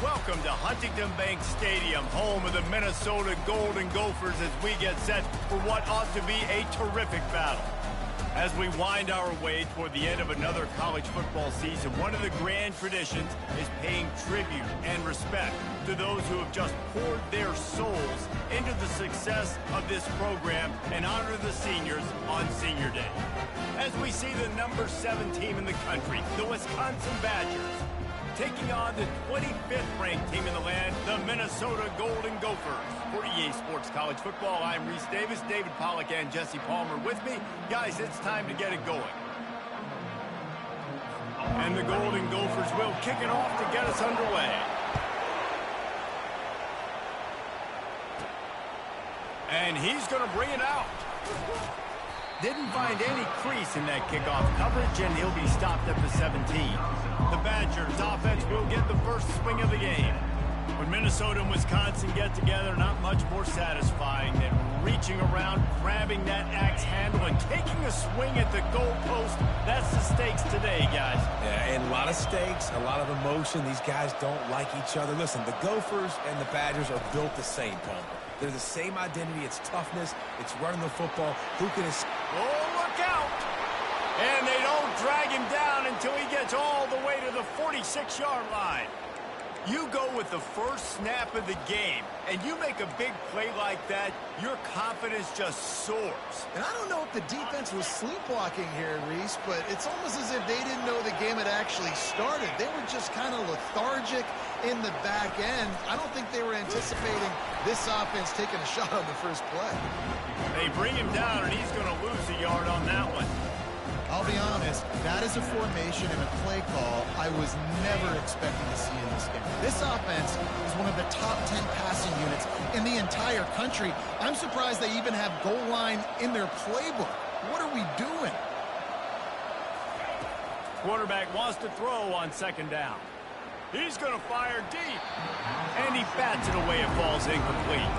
Welcome to Huntington Bank Stadium, home of the Minnesota Golden Gophers, as we get set for what ought to be a terrific battle. As we wind our way toward the end of another college football season, one of the grand traditions is paying tribute and respect to those who have just poured their souls into the success of this program and honor the seniors on Senior Day. As we see the number 7 team in the country, the Wisconsin Badgers, taking on the 25th ranked team in the land, the Minnesota Golden Gophers. For EA Sports College Football, I'm Reese Davis, David Pollack, and Jesse Palmer with me. Guys, it's time to get it going. And the Golden Gophers will kick it off to get us underway. And he's going to bring it out. Didn't find any crease in that kickoff coverage, and he'll be stopped at the 17. The Badgers offense will get the first swing of the game. When Minnesota and Wisconsin get together, not much more satisfying than reaching around, grabbing that axe handle, and taking a swing at the goalpost. That's the stakes today, guys. Yeah, and a lot of stakes, a lot of emotion. These guys don't like each other. Listen, the Gophers and the Badgers are built the same, Palmer. They're the same identity. It's toughness. It's running the football. Who can... Oh, look out! And they don't drag him down until he gets all the way to the 46-yard line. You go with the first snap of the game, and you make a big play like that, your confidence just soars. And I don't know if the defense was sleepwalking here, Reese, but it's almost as if they didn't know the game had actually started. They were just kind of lethargic in the back end. I don't think they were anticipating this offense taking a shot on the first play. They bring him down, and he's going to lose a yard on that one. I'll be honest, that is a formation and a play call I was never expecting to see in this game. This offense is one of the top 10 passing units in the entire country. I'm surprised they even have goal line in their playbook. What are we doing? Quarterback wants to throw on second down. He's going to fire deep. And he bats it away. It falls incomplete.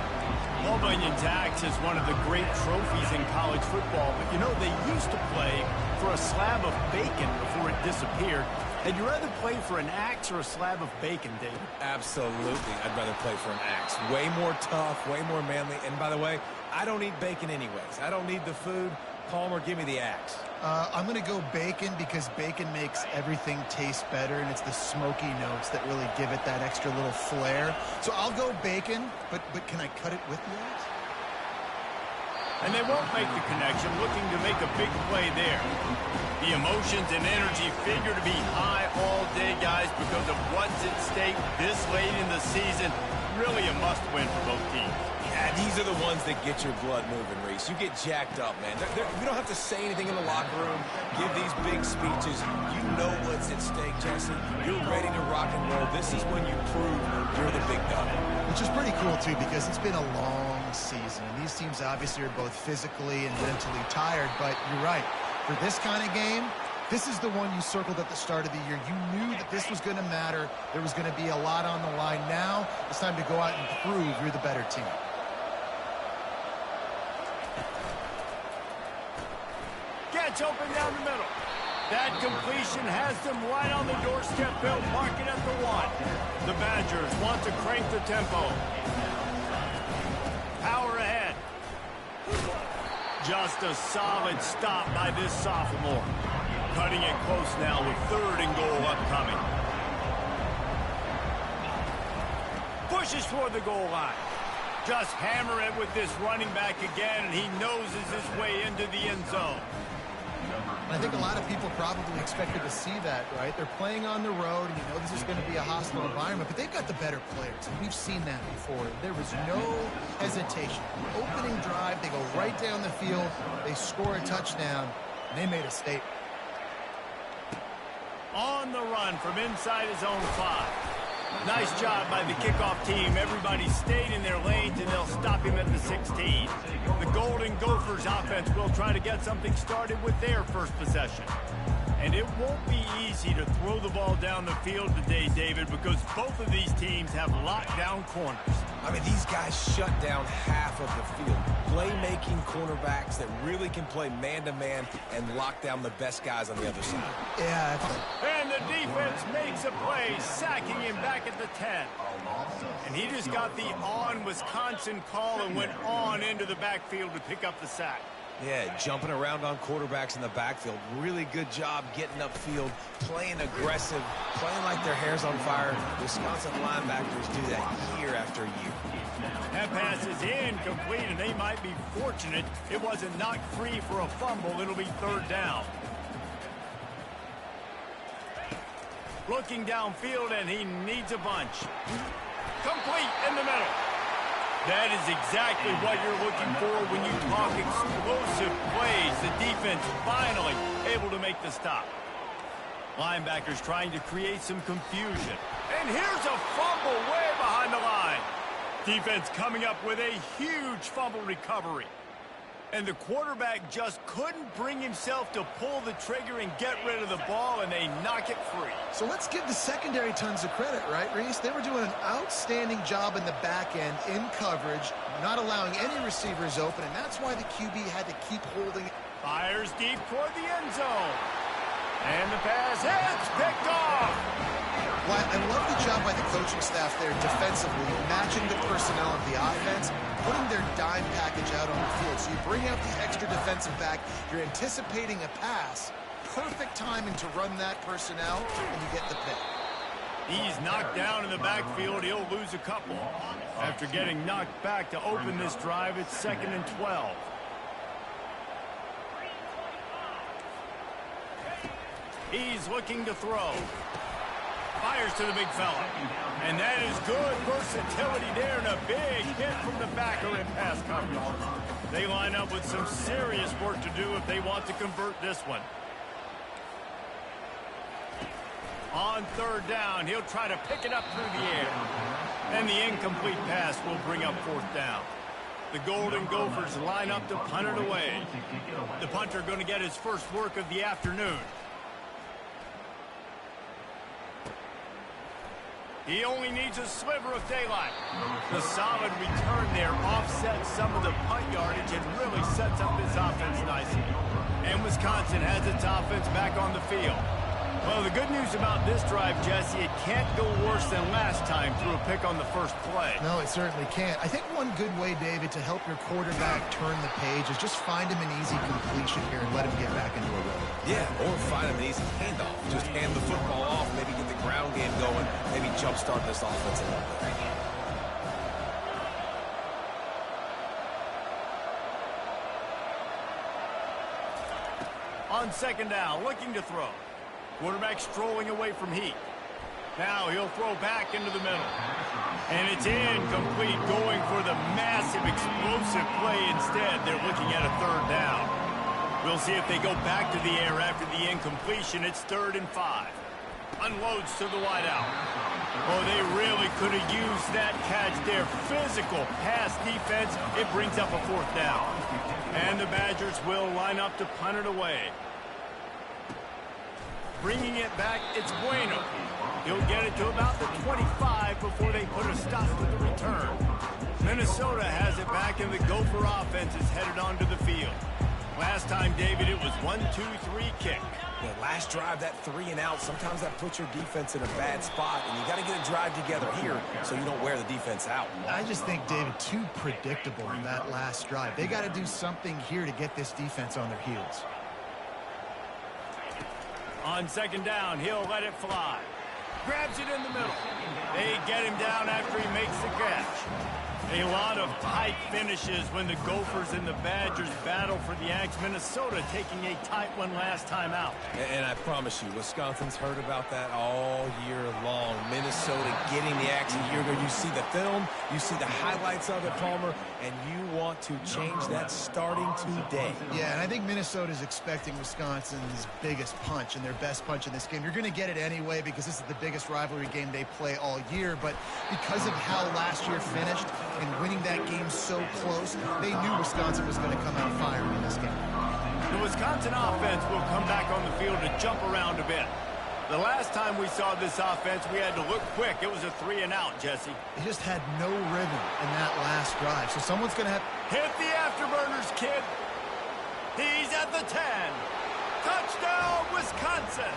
Paul Bunyan's axe is one of the great trophies in college football, but you know, they used to play for a slab of bacon before it disappeared. Had you rather play for an axe or a slab of bacon, David? Absolutely, I'd rather play for an axe. Way more tough, way more manly. And by the way, I don't eat bacon anyways. I don't need the food. Palmer, give me the axe. I'm going to go bacon because bacon makes everything taste better, and it's the smoky notes that really give it that extra little flair. So I'll go bacon, but can I cut it with the axe? And they won't make the connection, looking to make a big play there. The emotions and energy figure to be high all day, guys, because of what's at stake this late in the season. Really a must-win for both teams. Yeah, these are the ones that get your blood moving, Reese. You get jacked up, man. You don't have to say anything in the locker room, give these big speeches. You know what's at stake, Jesse. You're ready to rock and roll. This is when you prove you're the big dog. Which is pretty cool, too, because it's been a long season. These teams obviously are both physically and mentally tired, but you're right. For this kind of game, this is the one you circled at the start of the year. You knew that this was going to matter. There was going to be a lot on the line. Now it's time to go out and prove you're the better team. Gets open down the middle. That completion has them right on the doorstep. They'll mark it at the 1. The Badgers want to crank the tempo. Power ahead. Just a solid stop by this sophomore. Cutting it close now with 3rd and goal upcoming. Pushes toward the goal line. Just hammer it with this running back again, and he noses his way into the end zone. I think a lot of people probably expected to see that, right? They're playing on the road, and you know this is going to be a hostile environment, but they've got the better players, and we've seen that before. There was no hesitation. Opening drive, they go right down the field, they score a touchdown, and they made a statement. On the run from inside his own 5. Nice job by the kickoff team. Everybody stayed in their lanes, and they'll stop him at the 16. The Golden Gophers offense will try to get something started with their first possession. And it won't be easy to throw the ball down the field today, David, because both of these teams have lockdown corners. I mean, these guys shut down half of the field. Playmaking cornerbacks that really can play man-to-man and lock down the best guys on the other side. Yeah. And the defense makes a play, sacking him back at the 10. And he just got the on-Wisconsin call and went on into the backfield to pick up the sack. Yeah, jumping around on quarterbacks in the backfield. Really good job getting upfield, playing aggressive, playing like their hair's on fire. Wisconsin linebackers do that year after year. That pass is incomplete, and they might be fortunate it wasn't knocked free for a fumble. It'll be third down. Looking downfield, and he needs a bunch. Complete in the middle. That is exactly what you're looking for when you talk explosive plays. The defense finally able to make the stop. Linebackers trying to create some confusion. And here's a fumble way behind the line. Defense coming up with a huge fumble recovery. And the quarterback just couldn't bring himself to pull the trigger and get rid of the ball, and they knock it free. So let's give the secondary tons of credit, right, Reese? They were doing an outstanding job in the back end, in coverage, not allowing any receivers open, and that's why the QB had to keep holding. Fires deep toward the end zone. And the pass is picked off. Well, I love the job by the coaching staff there defensively, matching the personnel of the offense, putting their dime package out on the field. So you bring out the extra defensive back, you're anticipating a pass, perfect timing to run that personnel, and you get the pick. He's knocked down in the backfield. He'll lose a couple. After getting knocked back to open this drive, it's 2nd and 12. He's looking to throw. Fires to the big fella. And that is good versatility there, and a big hit from the backer in pass coverage. They line up with some serious work to do if they want to convert this one. On third down, he'll try to pick it up through the air. And the incomplete pass will bring up fourth down. The Golden Gophers line up to punt it away. The punter going to get his first work of the afternoon. He only needs a sliver of daylight. The solid return there offsets some of the punt yardage and really sets up this offense nicely. And Wisconsin has its offense back on the field. Well, the good news about this drive, Jesse, it can't go worse than last time through a pick on the first play. No, it certainly can't. I think one good way, David, to help your quarterback turn the page is just find him an easy completion here and let him get back into a rhythm. Yeah, or find him an easy handoff. Just hand the football off, maybe get the ground game going, maybe jumpstart this offense a little bit. On second down, looking to throw. Quarterback strolling away from Heat. Now he'll throw back into the middle. And it's incomplete, going for the massive explosive play instead. They're looking at a third down. We'll see if they go back to the air after the incompletion. It's 3rd and 5. Unloads to the wideout. Oh, they really could have used that catch there. Physical pass defense. It brings up a fourth down. And the Badgers will line up to punt it away. Bringing it back, it's Bueno. He'll get it to about the 25 before they put a stop to the return. Minnesota has it back, and the Gopher offense is headed onto the field. Last time, David, it was 1-2-3 kick. Yeah, last drive, that 3 and out, sometimes that puts your defense in a bad spot, and you got to get a drive together here so you don't wear the defense out. I just think, David, too predictable in that last drive. They got to do something here to get this defense on their heels. On second down, he'll let it fly. Grabs it in the middle. They get him down after he makes the catch. A lot of tight finishes when the Gophers and the Badgers battle for the Axe. Minnesota taking a tight one last time out. And I promise you, Wisconsin's heard about that all year long. Minnesota getting the Axe a year ago. You see the film, you see the highlights of it, Palmer, and you want to change that starting today. Yeah, and I think Minnesota's expecting Wisconsin's biggest punch and their best punch in this game. You're going to get it anyway because this is the biggest rivalry game they play all year, but because of how last year finished and winning that game so close, they knew Wisconsin was going to come out firing in this game. The Wisconsin offense will come back on the field to jump around a bit. The last time we saw this offense, we had to look quick. It was a 3-and-out, Jesse. They just had no rhythm in that last drive, so someone's going to have... Hit the afterburners, kid. He's at the 10. Touchdown, Wisconsin.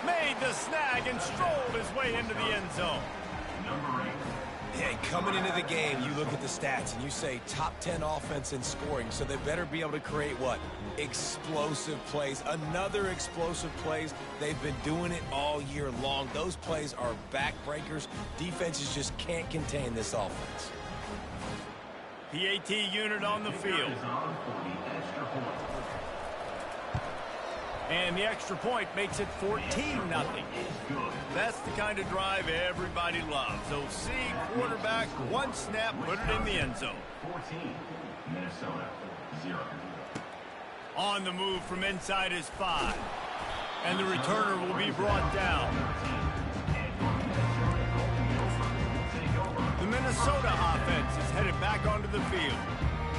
Made the snag and strolled his way into the end zone. Yeah, coming into the game, you look at the stats and you say top 10 offense in scoring, so they better be able to create what? Explosive plays. Another explosive plays. They've been doing it all year long. Those plays are backbreakers. Defenses just can't contain this offense. PAT unit on the field. And the extra point makes it 14-0. That's the kind of drive everybody loves. So see, quarterback, one snap, put it in the end zone. 14, Minnesota, 0. On the move from inside his 5. And the returner will be brought down. The Minnesota offense is headed back onto the field.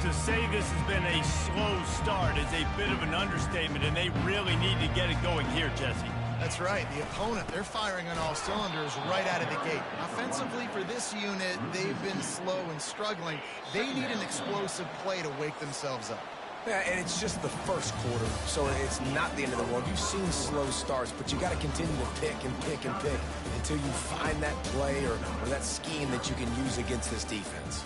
To say this has been a slow start is a bit of an understatement, and they really need to get it going here, Jesse. That's right. The opponent, they're firing on all cylinders right out of the gate. Offensively, for this unit, they've been slow and struggling. They need an explosive play to wake themselves up. Yeah, and it's just the first quarter, so it's not the end of the world. You've seen slow starts, but you got to continue to pick and pick and pick until you find that play or that scheme that you can use against this defense.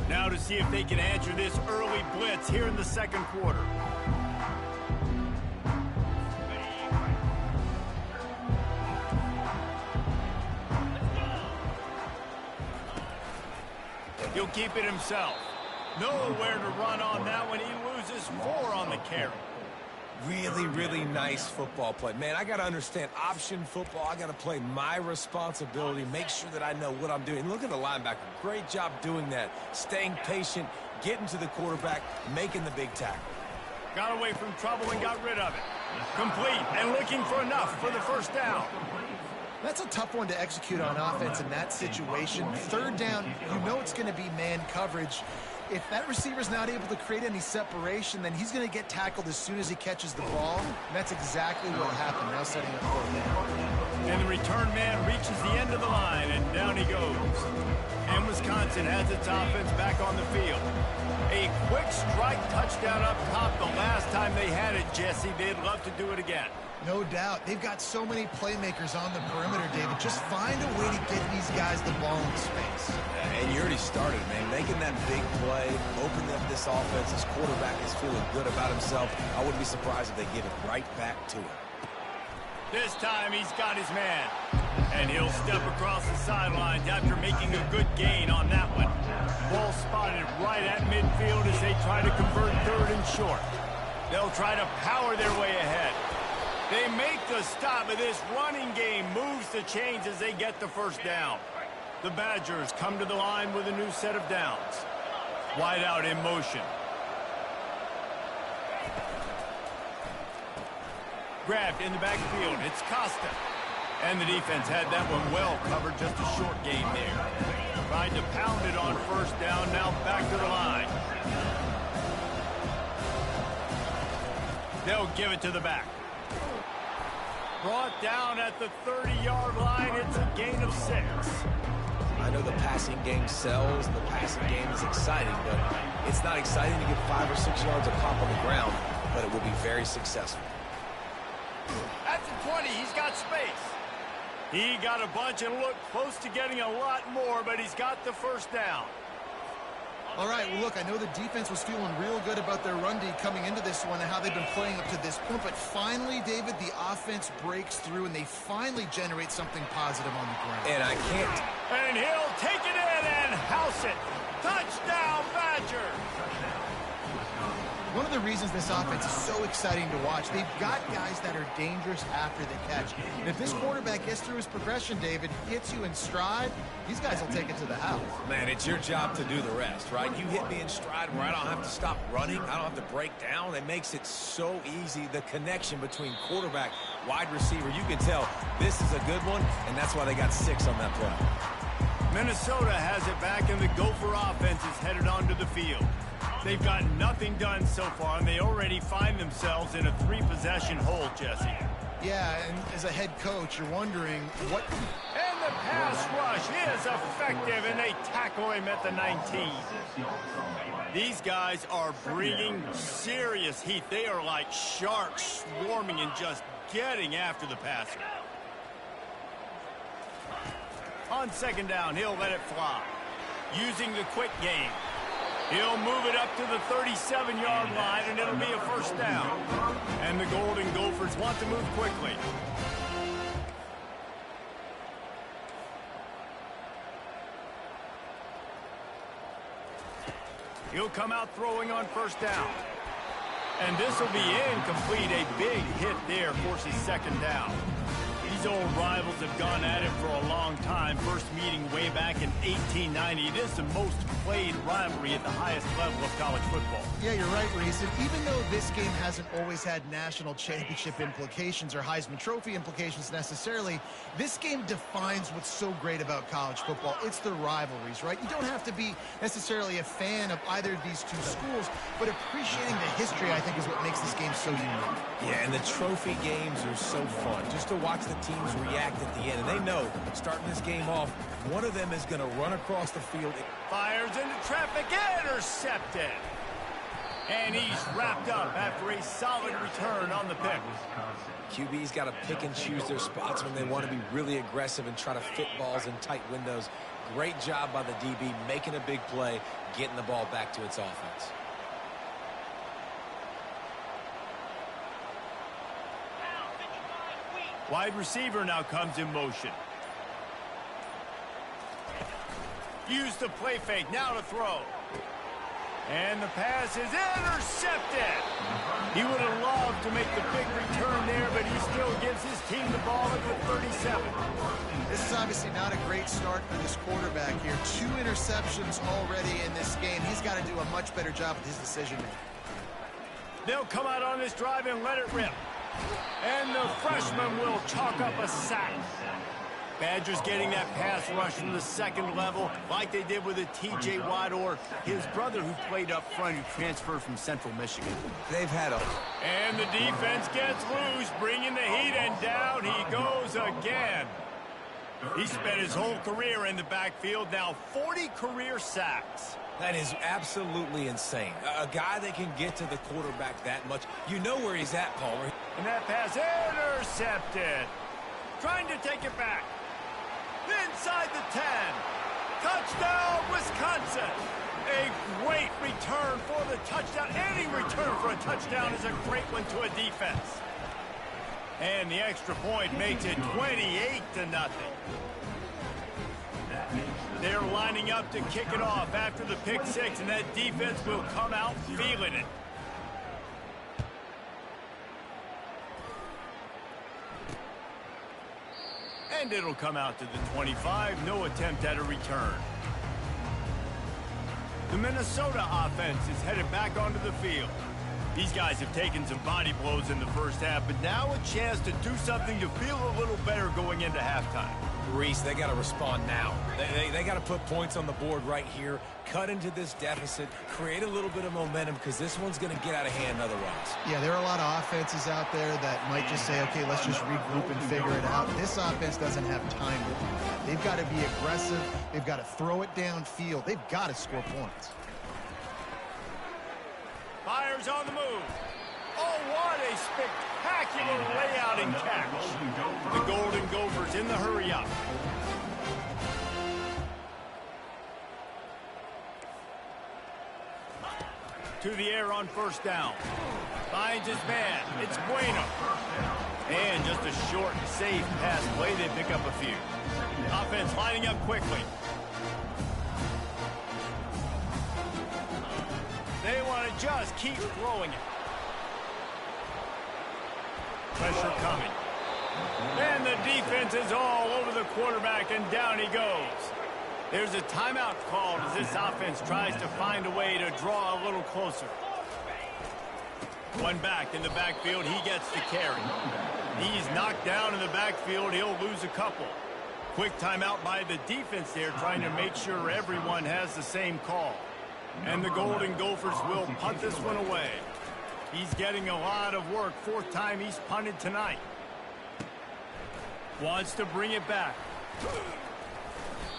Now to see if they can answer this early blitz here in the second quarter. He'll keep it himself. Nowhere to run on that one. He loses 4 on the carry. Really, really nice football play. Man, I got to understand option football. I got to play my responsibility, make sure that I know what I'm doing. Look at the linebacker. Great job doing that. Staying patient, getting to the quarterback, making the big tackle. Got away from trouble and got rid of it. Complete and looking for enough for the first down. That's a tough one to execute on offense in that situation. Third down, you know it's going to be man coverage. If that receiver's not able to create any separation, then he's going to get tackled as soon as he catches the ball. And that's exactly what happened. Now setting up for him. And the return man reaches the end of the line, and down he goes. And Wisconsin has its offense back on the field. A quick strike touchdown up top the last time they had it, Jesse. They'd love to do it again. No doubt. They've got so many playmakers on the perimeter, David. Just find a way to get these guys the ball in space. And you already started, man. Making that big play, opening up this offense. This quarterback is feeling good about himself. I wouldn't be surprised if they give it right back to him. This time he's got his man. And he'll step across the sidelines after making a good gain on that one. Ball spotted right at midfield as they try to convert 3rd and short. They'll try to power their way ahead. They make the stop, but this running game moves the chains as they get the first down. The Badgers come to the line with a new set of downs. Wide out in motion. Grabbed in the backfield. It's Costa. And the defense had that one well covered. Just a short gain there. Tried to pound it on first down. Now back to the line. They'll give it to the back. Brought down at the 30-yard line. It's a gain of 6. I know the passing game sells. The passing game is exciting, but it's not exciting to get 5 or 6 yards of pop on the ground, but it will be very successful. At the 20, he's got space. He got a bunch and looked close to getting a lot more, but he's got the first down. All right, well, look, I know the defense was feeling real good about their run D coming into this one and how they've been playing up to this point, but finally, David, the offense breaks through and they finally generate something positive on the ground. And I can't. And he'll take it in and house it. Touchdown, Badger. One of the reasons this offense is so exciting to watch, they've got guys that are dangerous after the catch. And if this quarterback gets through his progression, David, hits you in stride, these guys will take it to the house. Man, it's your job to do the rest, right? You hit me in stride where I don't have to stop running. I don't have to break down. It makes it so easy. The connection between quarterback, wide receiver, you can tell this is a good one, and that's why they got 6 on that play. Minnesota has it back, and the Gopher offense is headed onto the field. They've got nothing done so far, and they already find themselves in a 3-possession hole, Jesse. Yeah, and as a head coach, you're wondering what... And the pass rush is effective, and they tackle him at the 19. These guys are bringing serious heat. They are like sharks swarming and just getting after the passer. On second down, he'll let it fly. Using the quick game. He'll move it up to the 37-yard line, and it'll be a first down. And the Golden Gophers want to move quickly. He'll come out throwing on first down. And this will be incomplete. A big hit there forces second down. These old rivals have gone at it for a long time. First meeting way back in 1890. It is the most played rivalry at the highest level of college football. Yeah, you're right, Reese. And even though this game hasn't always had national championship implications or Heisman Trophy implications necessarily, this game defines what's so great about college football. It's the rivalries, right? You don't have to be necessarily a fan of either of these two schools, but appreciating the history, I think, is what makes this game so unique. Yeah, and the trophy games are so fun. Just to watch the teams react at the end. And they know, starting this game off, one of them is going to run across the field. Fires into traffic, intercepted. And he's wrapped up after a solid return on the pick. QB's got to pick and choose their spots when they want to be really aggressive and try to fit balls in tight windows. Great job by the DB making a big play, getting the ball back to its offense. Wide receiver now comes in motion. Use the play fake, now to throw. And the pass is intercepted. He would have loved to make the big return there, but he still gives his team the ball at the 37. This is obviously not a great start for this quarterback here. 2 interceptions already in this game. He's got to do a much better job with his decision-making. They'll come out on this drive and let it rip. And the freshman will chalk up a sack. Badgers getting that pass rush from the second level like they did with a T.J. Watt or his brother who played up front who transferred from Central Michigan. They've had a... And the defense gets loose, bringing the heat, and down he goes again. He spent his whole career in the backfield, now 40 career sacks. That is absolutely insane. A guy that can get to the quarterback that much. You know where he's at, Palmer. And that pass intercepted. Trying to take it back. Inside the 10. Touchdown, Wisconsin. A great return for the touchdown. Any return for a touchdown is a great one to a defense. And the extra point makes it 28-0. They're lining up to kick it off after the pick six, and that defense will come out feeling it. And it'll come out to the 25. No attempt at a return. The Minnesota offense is headed back onto the field. These guys have taken some body blows in the first half, but now a chance to do something to feel a little better going into halftime. Reese, they got to respond now. They got to put points on the board right here, cut into this deficit, create a little bit of momentum, because this one's going to get out of hand otherwise. Yeah, there are a lot of offenses out there that might just say, okay, let's just regroup and figure it out. This offense doesn't have time to do that. They've got to be aggressive. They've got to throw it downfield. They've got to score points. Fires on the move. Oh, what a spectacular layout and catch. The Golden Gophers in the hurry up. To the air on first down. Finds his man. It's Bueno. And just a short, safe pass play. They pick up a few. Offense lining up quickly. They want to just keep throwing it. Pressure coming. And the defense is all over the quarterback, and down he goes. There's a timeout called as this offense tries to find a way to draw a little closer. One back in the backfield, he gets the carry. He's knocked down in the backfield, he'll lose a couple. Quick timeout by the defense there, trying to make sure everyone has the same call. And the Golden Gophers will punt this one away. He's getting a lot of work. Fourth time he's punted tonight. Wants to bring it back.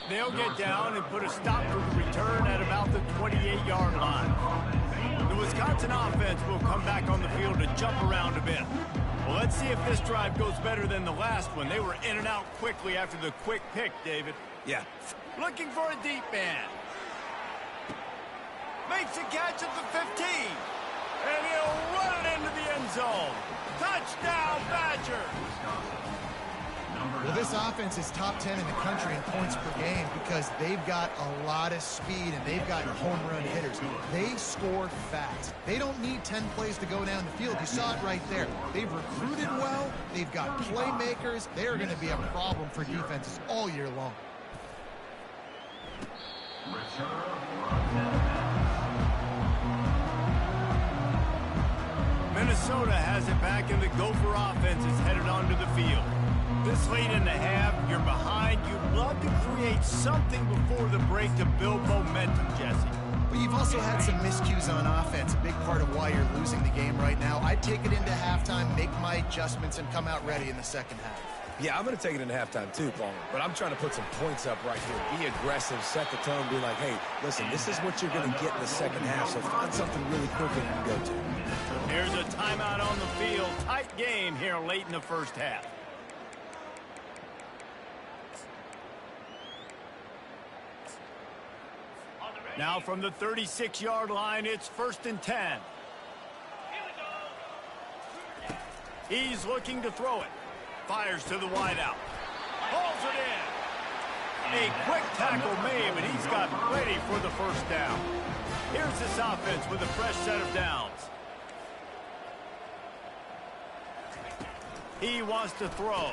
They'll get down and put a stop to the return at about the 28-yard line. The Wisconsin offense will come back on the field to jump around a bit. Well, let's see if this drive goes better than the last one. They were in and out quickly after the quick pick, David. Yeah. Looking for a deep man. Makes a catch at the 15. And he'll run it into the end zone. Touchdown, Badgers! Well, this offense is top 10 in the country in points per game because they've got a lot of speed and they've got home run hitters. They score fast. They don't need 10 plays to go down the field. You saw it right there. They've recruited well. They've got playmakers. They're going to be a problem for defenses all year long. Minnesota has it back, and the Gopher offense is headed onto the field. This late in the half, you're behind. You'd love to create something before the break to build momentum, Jesse. But you've also had some miscues on offense, a big part of why you're losing the game right now. I'd take it into halftime, make my adjustments, and come out ready in the second half. Yeah, I'm going to take it into halftime too, Paul. But I'm trying to put some points up right here. Be aggressive, set the tone, be like, hey, listen, this is what you're going to get in the second half, so find something really quick that you can go to. Here's a timeout on the field. Tight game here late in the first half. Now from the 36-yard line, it's 1st and 10. He's looking to throw it. Fires to the wideout. Hauls it in. A quick tackle made, but he's got plenty for the first down. Here's this offense with a fresh set of downs. He wants to throw.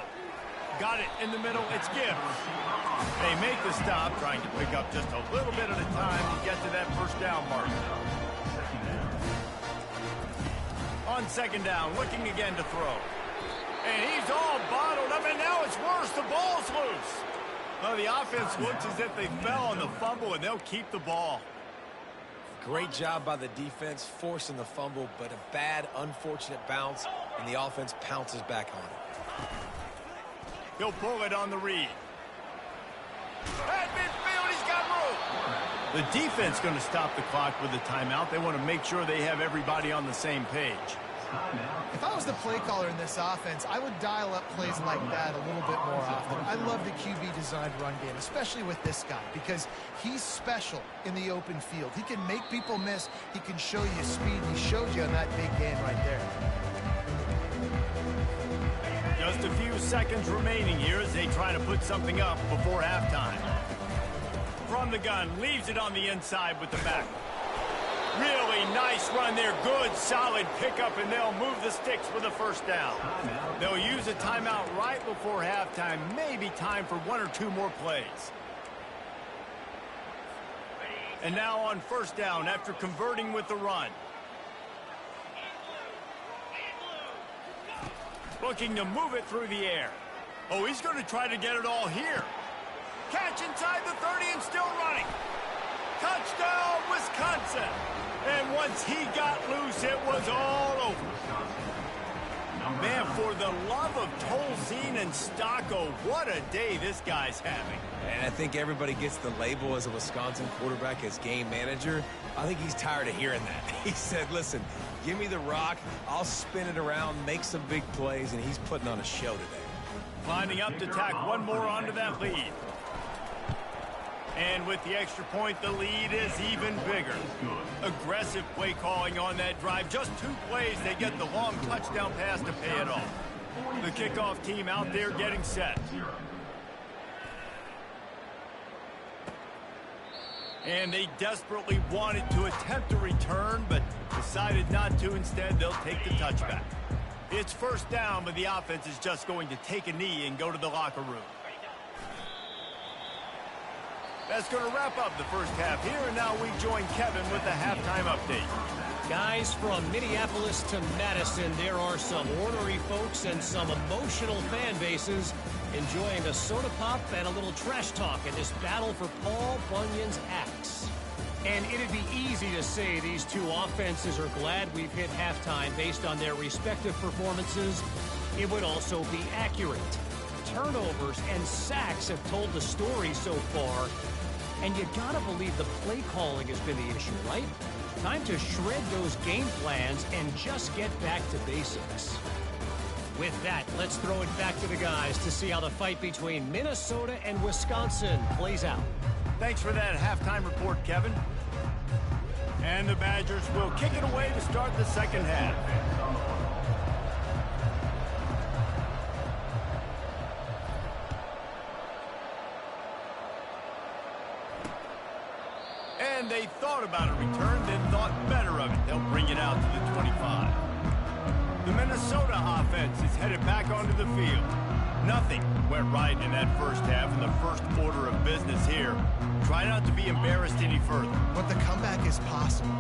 Got it in the middle. It's Gibbs. They make the stop, trying to pick up just a little bit at a time to get to that first down mark. On second down, looking again to throw. And he's all bottled up, and now it's worse. The ball's loose. Well, the offense looks as if they fell on the fumble, and they'll keep the ball. Great job by the defense, forcing the fumble, but a bad, unfortunate bounce, and the offense pounces back on it. He'll pull it on the read. At midfield, he's got room. The defense going to stop the clock with a timeout. They want to make sure they have everybody on the same page. If I was the play caller in this offense, I would dial up plays like that a little bit more often. I love the QB-designed run game, especially with this guy, because he's special in the open field. He can make people miss. He can show you speed. He showed you on that big game right there. Just a few seconds remaining here as they try to put something up before halftime. From the gun, leaves it on the inside with the back. Really nice run there. Good, solid pickup, and they'll move the sticks for the first down. They'll use a timeout right before halftime. Maybe time for one or two more plays. And now on first down after converting with the run. Looking to move it through the air. Oh, he's going to try to get it all here. Catch inside the 30 and still running. Touchdown, Wisconsin. And once he got loose, it was all over. Man, for the love of Tolzien and Stocco, what a day this guy's having. And I think everybody gets the label as a Wisconsin quarterback as game manager. I think he's tired of hearing that. He said, listen, give me the rock, I'll spin it around, make some big plays, and he's putting on a show today. Lining up to tack one more onto that lead. And with the extra point, the lead is even bigger. Aggressive play calling on that drive. Just 2 plays, they get the long touchdown pass to pay it off. The kickoff team out there getting set. And they desperately wanted to attempt a return, but decided not to. Instead, they'll take the touchback. It's first down, but the offense is just going to take a knee and go to the locker room. That's going to wrap up the first half here, and now we join Kevin with the halftime update. Guys, from Minneapolis to Madison, there are some ornery folks and some emotional fan bases Enjoying a soda pop and a little trash talk in this battle for Paul Bunyan's axe. And it'd be easy to say these two offenses are glad we've hit halftime based on their respective performances. It would also be accurate. Turnovers and sacks have told the story so far. And you gotta believe the play calling has been the issue, right? Time to shred those game plans and just get back to basics. With that, let's throw it back to the guys to see how the fight between Minnesota and Wisconsin plays out. Thanks for that halftime report, Kevin. And the Badgers will kick it away to start the second half. And they thought about a return, then thought better of it. They'll bring it out to the 25. The Minnesota offense is headed back onto the field. Nothing went right in that first half in the first order of business here. Try not to be embarrassed any further. But the comeback is possible.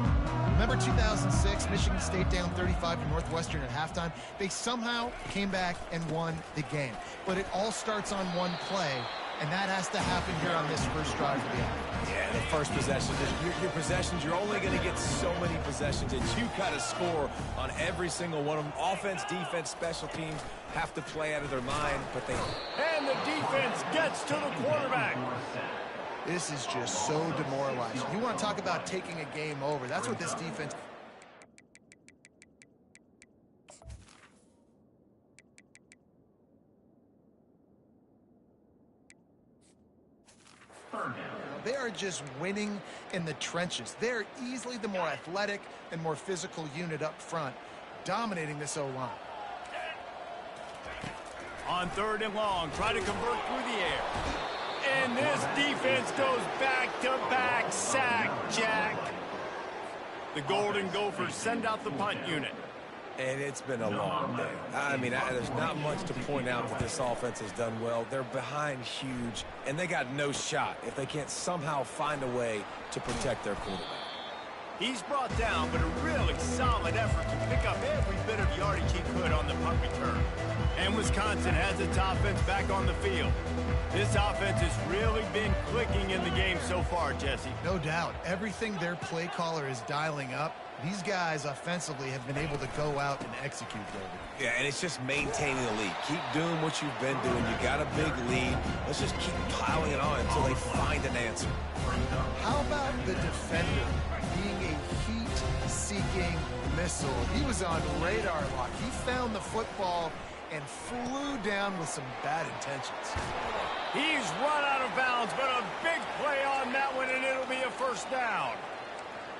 Remember 2006, Michigan State down 35 to Northwestern at halftime? They somehow came back and won the game. But it all starts on one play, and that has to happen here on this first drive of the offense. Yeah, the first possession. Your possessions, you're only going to get so many possessions, and you got to score on every single one of them. Offense, defense, special teams have to play out of their mind, but they... And the defense gets to the quarterback. This is just so demoralizing. You want to talk about taking a game over. That's what this defense... They are just winning in the trenches. They're easily the more athletic and more physical unit up front, dominating this O-line. On third and long, try to convert through the air. And this defense goes back-to-back sack, Jack. The Golden Gophers send out the punt unit. And it's been a long day. I mean, there's not much to point out that this offense has done well. They're behind huge, and they got no shot if they can't somehow find a way to protect their quarterback. He's brought down, but a really solid effort to pick up every bit of yardage he could on the punt return. And Wisconsin has its offense back on the field. This offense has really been clicking in the game so far, Jesse. No doubt. Everything their play caller is dialing up, these guys offensively have been able to go out and execute, David. Yeah, and it's just maintaining the lead. Keep doing what you've been doing. You got a big lead. Let's just keep piling it on until they find an answer. How about the defender being a heat-seeking missile? He was on radar lock. He found the football and flew down with some bad intentions. He's run out of bounds, but a big play on that one, and it'll be a first down.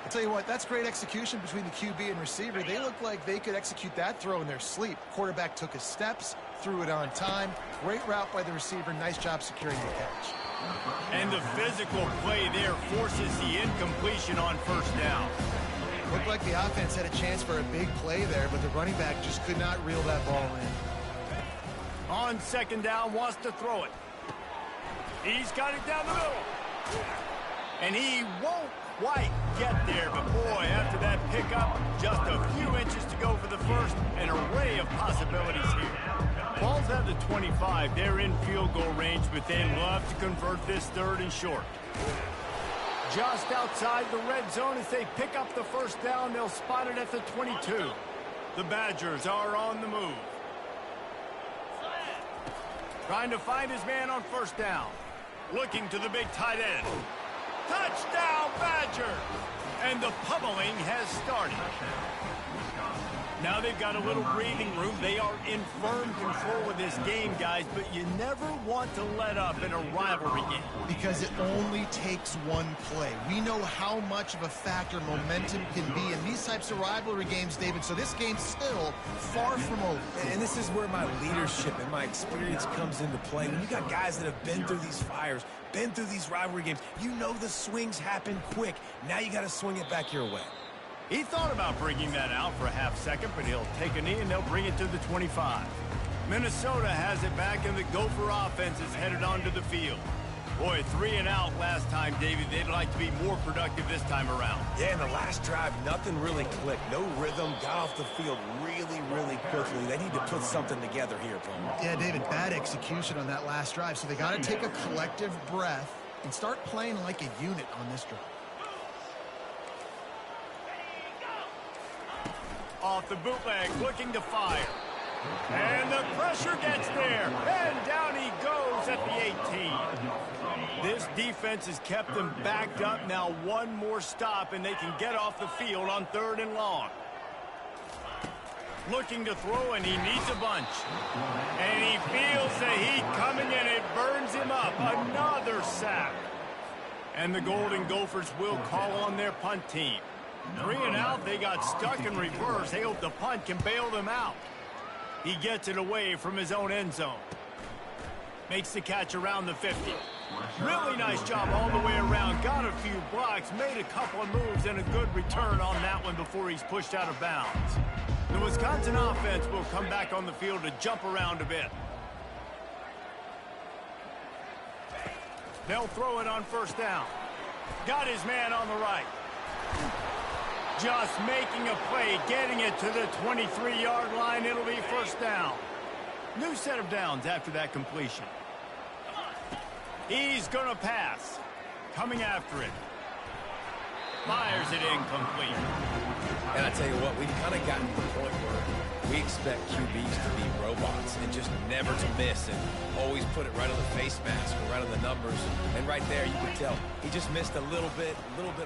I'll tell you what, that's great execution between the QB and receiver. They look like they could execute that throw in their sleep. Quarterback took his steps, threw it on time. Great route by the receiver. Nice job securing the catch. And the physical play there forces the incompletion on first down. Looked like the offense had a chance for a big play there, but the running back just could not reel that ball in. On second down, wants to throw it. He's got it down the middle. And he won't quite get there, but boy, after that pickup, just a few inches to go for the first, an array of possibilities here. Ball's at the 25. They're in field goal range, but they'd love to convert this third and short. Just outside the red zone as they pick up the first down. They'll spot it at the 22. The Badgers are on the move. Trying to find his man on first down. Looking to the big tight end. Touchdown, Badger! And the pummeling has started. Now they've got a little breathing room. They are in firm control of this game, guys, but you never want to let up in a rivalry game. Because it only takes one play. We know how much of a factor momentum can be in these types of rivalry games, David, so this game's still far from over. And this is where my leadership and my experience comes into play. When you got guys that have been through these fires, been through these rivalry games, you know the swings happen quick. Now you got to swing it back your way. He thought about bringing that out for a half second, but he'll take a knee and they'll bring it to the 25. Minnesota has it back, and the Gopher offense is headed onto the field. Boy, 3 and out last time, David. They'd like to be more productive this time around. Yeah, in the last drive, nothing really clicked. No rhythm, got off the field really, really quickly. They need to put something together here, Paul. Yeah, David, bad execution on that last drive, so they got to take a collective breath and start playing like a unit on this drive. Off the bootleg, looking to fire. And the pressure gets there. And down he goes at the 18. This defense has kept them backed up. Now one more stop, and they can get off the field on 3rd and long. Looking to throw, and he needs a bunch. And he feels the heat coming, and it burns him up. Another sack. And the Golden Gophers will call on their punt team. 3 and out, they got stuck in reverse. They hope the punt can bail them out. He gets it away from his own end zone. Makes the catch around the 50. Really nice job all the way around. Got a few blocks, made a couple of moves, and a good return on that one before he's pushed out of bounds. The Wisconsin offense will come back on the field to jump around a bit. They'll throw it on 1st down. Got his man on the right. Just making a play, getting it to the 23-yard line. It'll be 1st down. New set of downs after that completion. He's going to pass. Coming after it. Fires it incomplete. And I tell you what, we've kind of gotten to the point where we expect QBs to be robots and just never to miss and always put it right on the face mask or right on the numbers. And right there, you can tell he just missed a little bit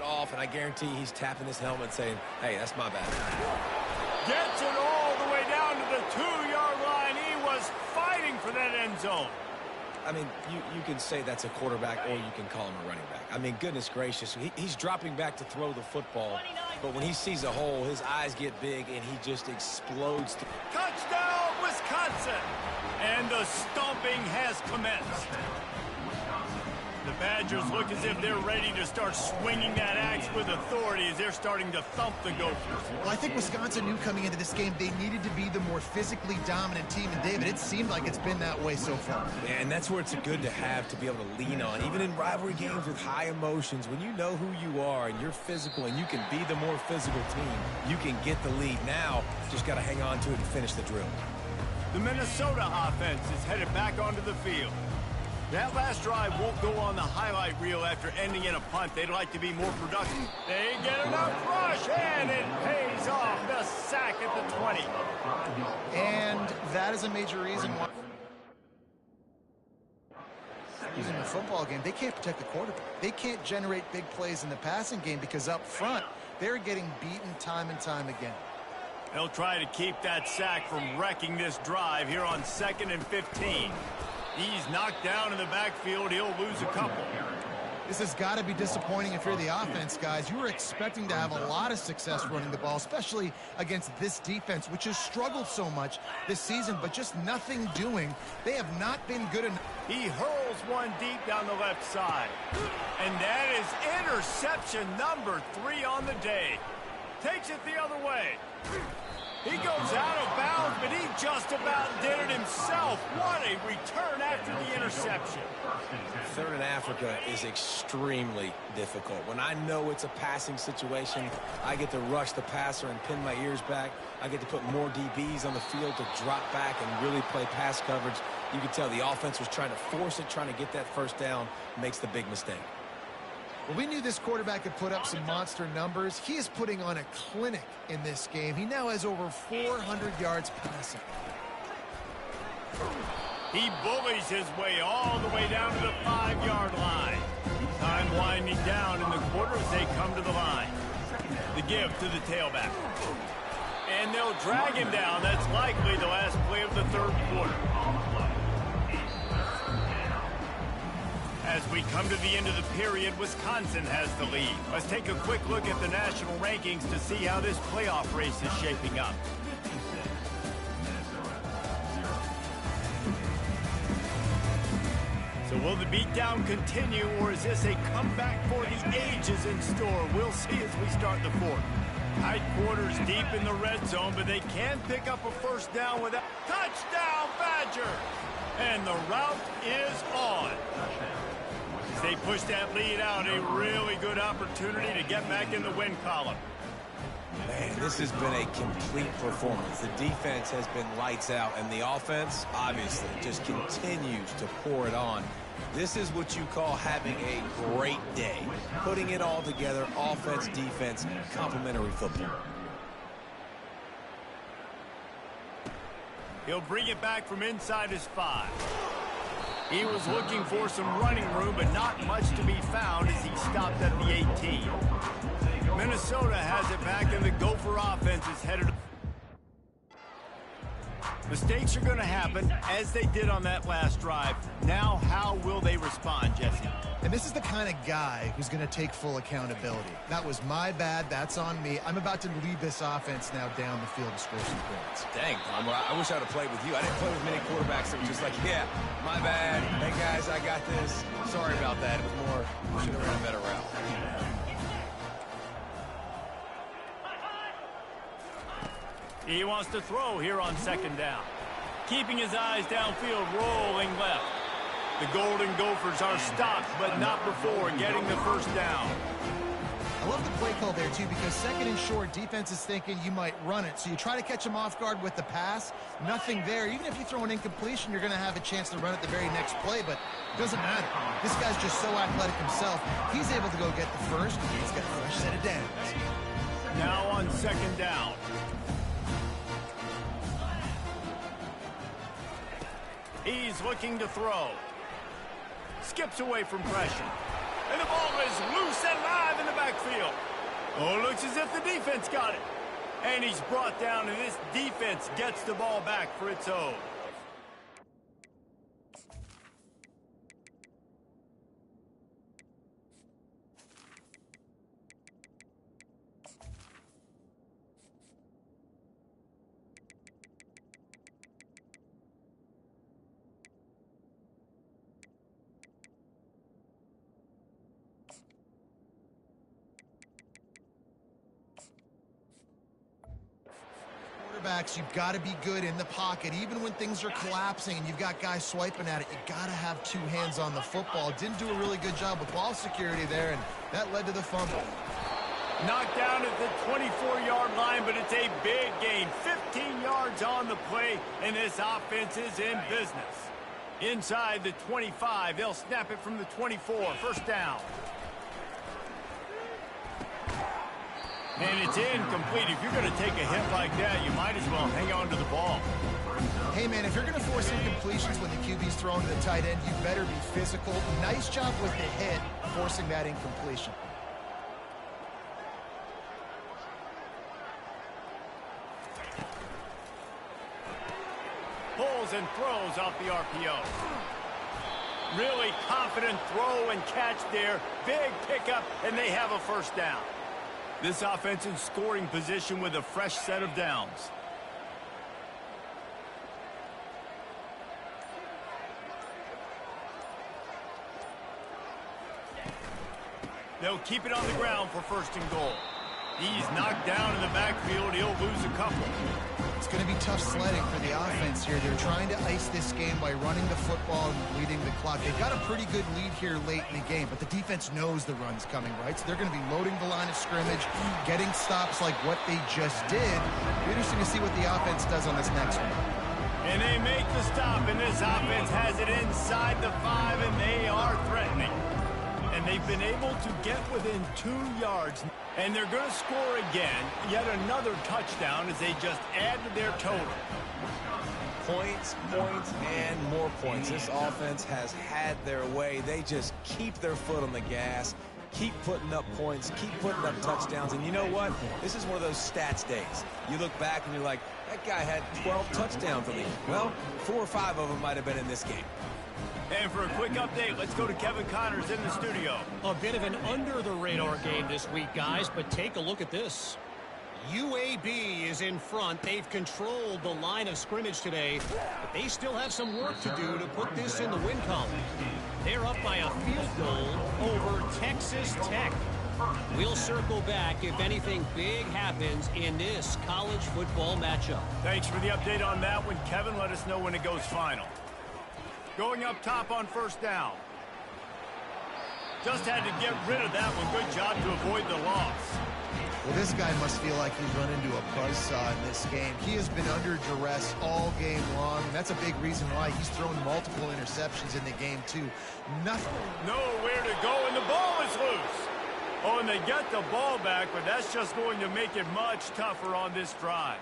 off, and I guarantee he's tapping his helmet saying, hey, that's my bad. Gets it all the way down to the 2-yard line. He was fighting for that end zone. I mean, you can say that's a quarterback or you can call him a running back. I mean, goodness gracious, he's dropping back to throw the football, but when he sees a hole, his eyes get big and he just explodes. Touchdown, Wisconsin! And the stomping has commenced. The Badgers look as if they're ready to start swinging that axe with authority as they're starting to thump the Gophers. Well, I think Wisconsin knew coming into this game they needed to be the more physically dominant team. And, David, it seemed like it's been that way so far. Yeah, and that's where it's good to have, to be able to lean on. Even in rivalry games with high emotions, when you know who you are and you're physical and you can be the more physical team, you can get the lead. Now, just got to hang on to it and finish the drill. The Minnesota offense is headed back onto the field. That last drive won't go on the highlight reel after ending in a punt. They'd like to be more productive. They get enough rush, and it pays off. The sack at the 20. And that is a major reason why, using the football game, they can't protect the quarterback. They can't generate big plays in the passing game because up front, they're getting beaten time and time again. They'll try to keep that sack from wrecking this drive here on 2nd and 15. He's knocked down in the backfield. He'll lose a couple. This has got to be disappointing if you're the offense, guys. You were expecting to have a lot of success running the ball, especially against this defense, which has struggled so much this season, but just nothing doing. They have not been good enough. He hurls one deep down the left side. And that is interception number 3 on the day. Takes it the other way. He goes out of bounds, but he just about did it himself. What a return after the interception. 3rd and Africa is extremely difficult. When I know it's a passing situation, I get to rush the passer and pin my ears back. I get to put more DBs on the field to drop back and really play pass coverage. You can tell the offense was trying to force it, trying to get that 1st down, makes the big mistake. Well, we knew this quarterback could put up some monster numbers. He is putting on a clinic in this game. He now has over 400 yards passing. He bullies his way all the way down to the 5-yard line. Time winding down in the quarter as they come to the line. The give to the tailback. And they'll drag him down. That's likely the last play of the 3rd quarter. As we come to the end of the period, Wisconsin has the lead. Let's take a quick look at the national rankings to see how this playoff race is shaping up. So will the beatdown continue, or is this a comeback for the ages in store? We'll see as we start the 4th. Tight quarters deep in the red zone, but they can pick up a 1st down with a touchdown, Badger! And the route is on. As they push that lead out, a really good opportunity to get back in the win column. Man, this has been a complete performance. The defense has been lights out, and the offense, obviously, just continues to pour it on. This is what you call having a great day. Putting it all together, offense, defense, complementary football. He'll bring it back from inside his 5. He was looking for some running room, but not much to be found as he stopped at the 18. Minnesota has it back, and the Gopher offense is headed. Mistakes are going to happen, as they did on that last drive. Now, how will they respond, Jesse? And this is the kind of guy who's going to take full accountability. That was my bad. That's on me. I'm about to lead this offense now down the field to score some points. Dang, Tom, I wish I would have played with you. I didn't play with many quarterbacks that were just like, yeah, my bad. Hey, guys, I got this. Sorry about that. It was more, we should have ran a better route. He wants to throw here on second down. Keeping his eyes downfield, rolling left. The Golden Gophers are stopped, but not before getting the first down. I love the play call there, too, because second and short, defense is thinking you might run it. So you try to catch him off guard with the pass. Nothing there. Even if you throw an incompletion, you're going to have a chance to run it the very next play, but it doesn't matter. This guy's just so athletic himself. He's able to go get the first. He's got a fresh set of downs. Now on second down. He's looking to throw. Skips away from pressure. And the ball is loose and live in the backfield. Oh, looks as if the defense got it. And he's brought down, and this defense gets the ball back for its own. You've got to be good in the pocket. Even when things are collapsing and you've got guys swiping at it, you've got to have two hands on the football. Didn't do a really good job with ball security there, and that led to the fumble. Knocked down at the 24-yard line, but it's a big gain. 15 yards on the play, and this offense is in business. Inside the 25, they'll snap it from the 24. First down. And it's incomplete. If you're going to take a hit like that, you might as well hang on to the ball. Hey, man, if you're going to force incompletions when the QB's thrown to the tight end, you better be physical. Nice job with the hit, forcing that incompletion. Pulls and throws off the RPO. Really confident throw and catch there. Big pickup, and they have a first down. This offense in scoring position with a fresh set of downs. They'll keep it on the ground for first and goal. He's knocked down in the backfield. He'll lose a couple. It's going to be tough sledding for the offense here. They're trying to ice this game by running the football and leading the clock. They've got a pretty good lead here late in the game, but the defense knows the run's coming, right? So they're going to be loading the line of scrimmage, getting stops like what they just did. Interesting to see what the offense does on this next one. And they make the stop, and this offense has it inside the 5, and they are threatening. And they've been able to get within 2 yards. And they're going to score again, yet another touchdown as they just add to their total. Points, points, and more points. This offense has had their way. They just keep their foot on the gas, keep putting up points, keep putting up touchdowns. And you know what? This is one of those stats days. You look back and you're like, that guy had 12 touchdowns on the year. Well, 4 or 5 of them might have been in this game. And for a quick update, let's go to Kevin Connors in the studio. A bit of an under-the-radar game this week, guys, but take a look at this. UAB is in front. They've controlled the line of scrimmage today, but they still have some work to do to put this in the win column. They're up by a field goal over Texas Tech. We'll circle back if anything big happens in this college football matchup. Thanks for the update on that one, Kevin. Let us know when it goes final. Going up top on first down. Just had to get rid of that one. Good job to avoid the loss. Well, this guy must feel like he's run into a buzzsaw in this game. He has been under duress all game long, and that's a big reason why he's thrown multiple interceptions in the game, too. Nothing. Nowhere to go, and the ball is loose. Oh, and they get the ball back, but that's just going to make it much tougher on this drive.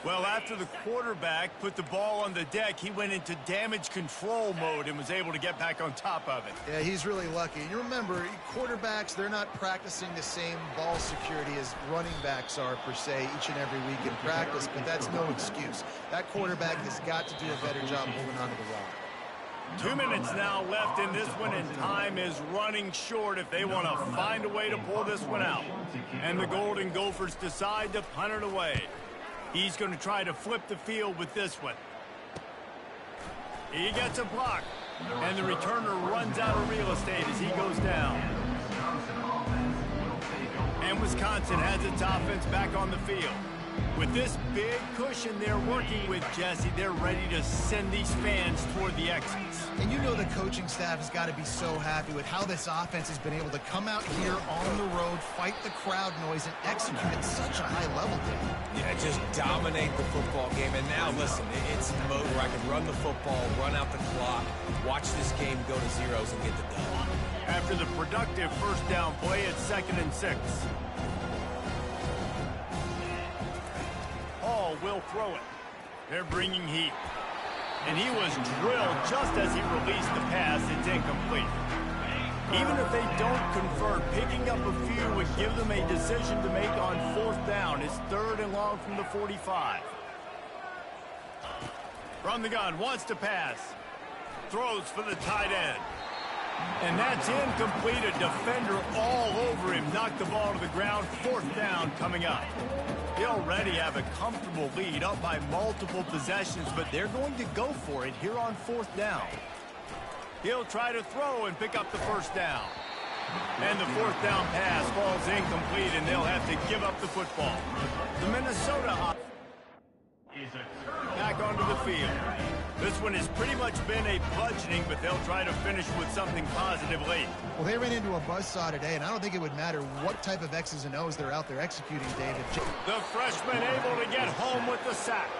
Well, after the quarterback put the ball on the deck, he went into damage control mode and was able to get back on top of it. Yeah, he's really lucky. And you remember, quarterbacks, they're not practicing the same ball security as running backs are, per se, each and every week in practice, but that's no excuse. That quarterback has got to do a better job holding onto the rock. 2 minutes now left in this one, and time is running short if they want to find a way to pull this one out. And the Golden Gophers decide to punt it away. He's going to try to flip the field with this one. He gets a block, and the returner runs out of real estate as he goes down. And Wisconsin has its offense back on the field. With this big cushion they're working with, Jesse, they're ready to send these fans toward the exits. And you know the coaching staff has got to be so happy with how this offense has been able to come out here on the road, fight the crowd noise, and execute at such a high level, Dave. Yeah, just dominate the football game. And now, listen, it's mode where I can run the football, run out the clock, watch this game go to zeros and get the dub. After the productive first down play, it's 2nd and 6. Hall will throw it. They're bringing heat. And he was drilled just as he released the pass. It's incomplete. Even if they don't convert, picking up a few would give them a decision to make on 4th down. It's 3rd and long from the 45. From the gun, wants to pass. Throws for the tight end. And that's incomplete. A defender all over him. Knocked the ball to the ground. 4th down coming up. They already have a comfortable lead, up by multiple possessions, but they're going to go for it here on 4th down. He'll try to throw and pick up the 1st down. And the 4th down pass falls incomplete, and they'll have to give up the football. The Minnesota back onto the field. This one has pretty much been a bludgeoning, but they'll try to finish with something positive late. Well, they ran into a buzzsaw today, and I don't think it would matter what type of X's and O's they're out there executing, David. The freshman able to get home with the sack.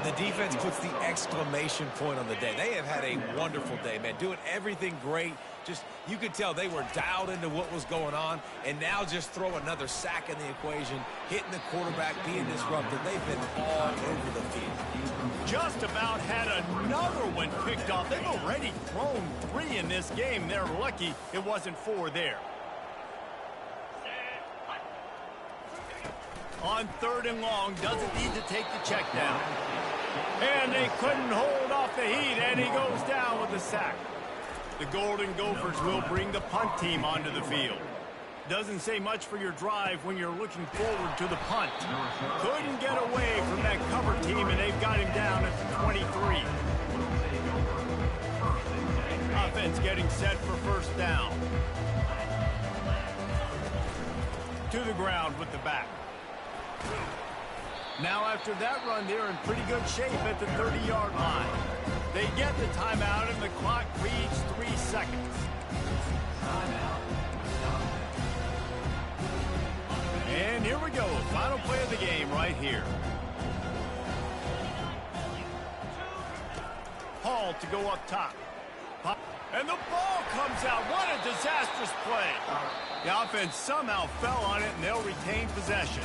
The defense puts the exclamation point on the day. They have had a wonderful day, man. Doing everything great. Just, you could tell they were dialed into what was going on, and now just throw another sack in the equation, hitting the quarterback, being disrupted. They've been all over the field. Just about had another one picked off. They've already thrown 3 in this game. They're lucky it wasn't 4 there. On 3rd and long, doesn't need to take the check down. And they couldn't hold off the heat, and he goes down with the sack. The Golden Gophers will bring the punt team onto the field. Doesn't say much for your drive when you're looking forward to the punt. Couldn't get away from that cover team, and they've got him down at the 23. Offense getting set for 1st down. To the ground with the back. Now after that run, they're in pretty good shape at the 30-yard line. They get the timeout, and the clock reads 3 seconds. And here we go, final play of the game right here. Hall to go up top. And the ball comes out. What a disastrous play. The offense somehow fell on it, and they'll retain possession.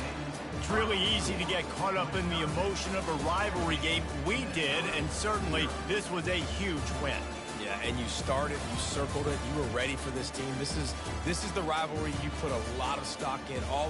It's really easy to get caught up in the emotion of a rivalry game. We did, and certainly this was a huge win. Yeah, and you started, you circled it, you were ready for this team. This is the rivalry you put a lot of stock in all